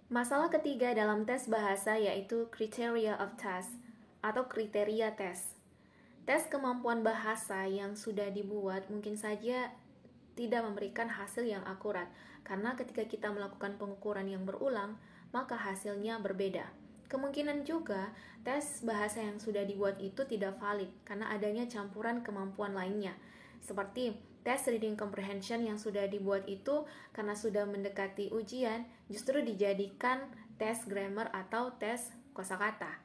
Masalah ketiga dalam tes bahasa yaitu criteria of test atau kriteria tes. Tes kemampuan bahasa yang sudah dibuat mungkin saja tidak memberikan hasil yang akurat, karena ketika kita melakukan pengukuran yang berulang, maka hasilnya berbeda. Kemungkinan juga tes bahasa yang sudah dibuat itu tidak valid karena adanya campuran kemampuan lainnya. Seperti tes reading comprehension yang sudah dibuat itu karena sudah mendekati ujian, justru dijadikan tes grammar atau tes kosakata.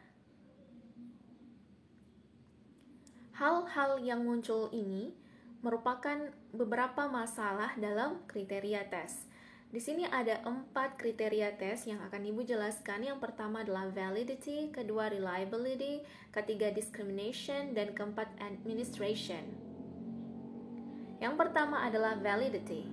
Hal-hal yang muncul ini merupakan beberapa masalah dalam kriteria tes. Di sini ada 4 kriteria tes yang akan Ibu jelaskan. Yang pertama adalah validity, kedua reliability, ketiga discrimination, dan keempat administration. Yang pertama adalah validity.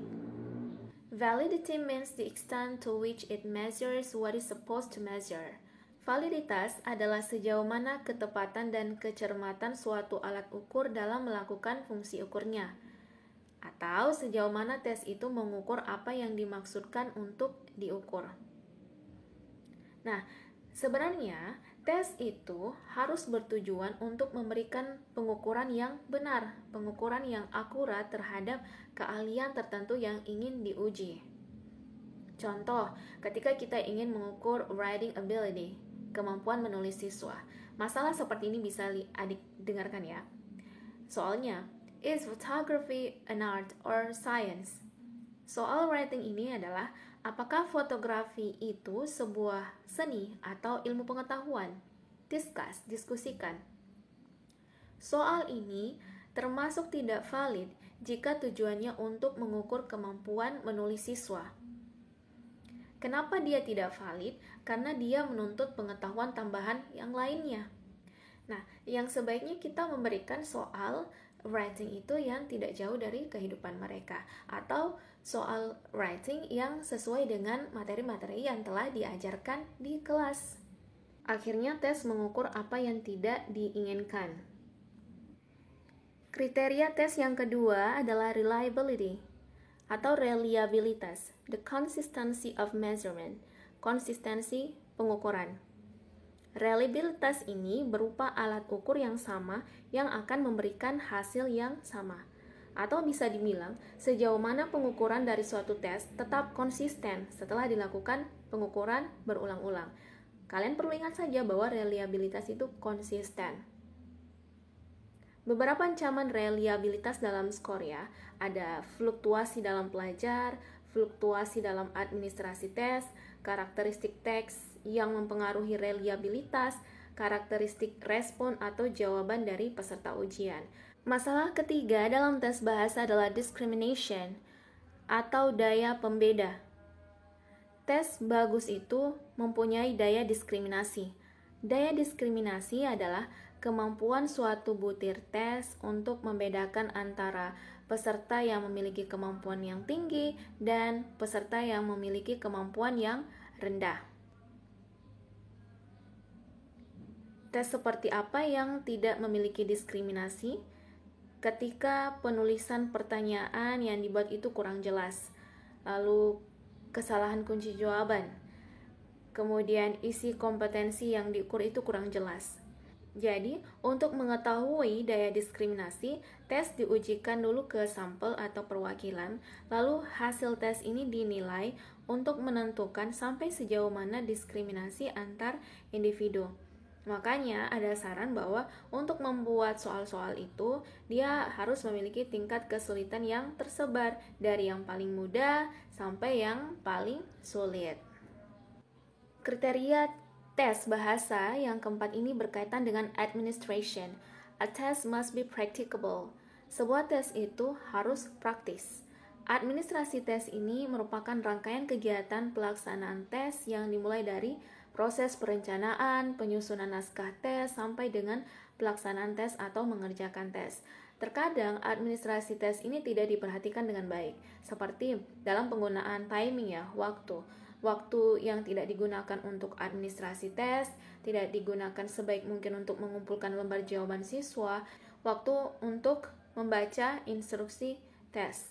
Validity means the extent to which it measures what is supposed to measure. Validitas adalah sejauh mana ketepatan dan kecermatan suatu alat ukur dalam melakukan fungsi ukurnya, atau sejauh mana tes itu mengukur apa yang dimaksudkan untuk diukur. Nah, sebenarnya tes itu harus bertujuan untuk memberikan pengukuran yang benar, pengukuran yang akurat terhadap keahlian tertentu yang ingin diuji. Contoh, ketika kita ingin mengukur writing ability, kemampuan menulis siswa. Masalah seperti ini bisa adik dengarkan ya. Soalnya, is photography an art or science? Soal writing ini adalah, apakah fotografi itu sebuah seni atau ilmu pengetahuan? Diskusikan. Soal ini termasuk tidak valid jika tujuannya untuk mengukur kemampuan menulis siswa. Kenapa dia tidak valid? Karena dia menuntut pengetahuan tambahan yang lainnya. Nah, yang sebaiknya kita memberikan soal writing itu yang tidak jauh dari kehidupan mereka, atau soal writing yang sesuai dengan materi-materi yang telah diajarkan di kelas. Akhirnya tes mengukur apa yang tidak diinginkan. Kriteria tes yang kedua adalah reliability atau reliabilitas, the consistency of measurement, konsistensi pengukuran. Reliabilitas ini berupa alat ukur yang sama yang akan memberikan hasil yang sama. Atau bisa dibilang, sejauh mana pengukuran dari suatu tes tetap konsisten setelah dilakukan pengukuran berulang-ulang. Kalian perlu ingat saja bahwa reliabilitas itu konsisten. Beberapa ancaman reliabilitas dalam skor ya, ada fluktuasi dalam pelajar, fluktuasi dalam administrasi tes, karakteristik teks yang mempengaruhi reliabilitas, karakteristik respon atau jawaban dari peserta ujian. Masalah ketiga dalam tes bahasa adalah discrimination atau daya pembeda. Tes bagus itu mempunyai daya diskriminasi. Daya diskriminasi adalah kemampuan suatu butir tes untuk membedakan antara peserta yang memiliki kemampuan yang tinggi dan peserta yang memiliki kemampuan yang rendah. Tes seperti apa yang tidak memiliki diskriminasi? Ketika penulisan pertanyaan yang dibuat itu kurang jelas, lalu kesalahan kunci jawaban, kemudian isi kompetensi yang diukur itu kurang jelas. Jadi, untuk mengetahui daya diskriminasi, tes diujikan dulu ke sampel atau perwakilan, lalu hasil tes ini dinilai untuk menentukan sampai sejauh mana diskriminasi antar individu. Makanya ada saran bahwa untuk membuat soal-soal itu, dia harus memiliki tingkat kesulitan yang tersebar dari yang paling mudah sampai yang paling sulit. Kriteria tes bahasa yang keempat ini berkaitan dengan administration. A test must be practicable. Sebuah tes itu harus praktis. Administrasi tes ini merupakan rangkaian kegiatan pelaksanaan tes yang dimulai dari proses perencanaan, penyusunan naskah tes, sampai dengan pelaksanaan tes atau mengerjakan tes. Terkadang administrasi tes ini tidak diperhatikan dengan baik, seperti dalam penggunaan timing ya, waktu yang tidak digunakan untuk administrasi tes, tidak digunakan sebaik mungkin untuk mengumpulkan lembar jawaban siswa, waktu untuk membaca instruksi tes.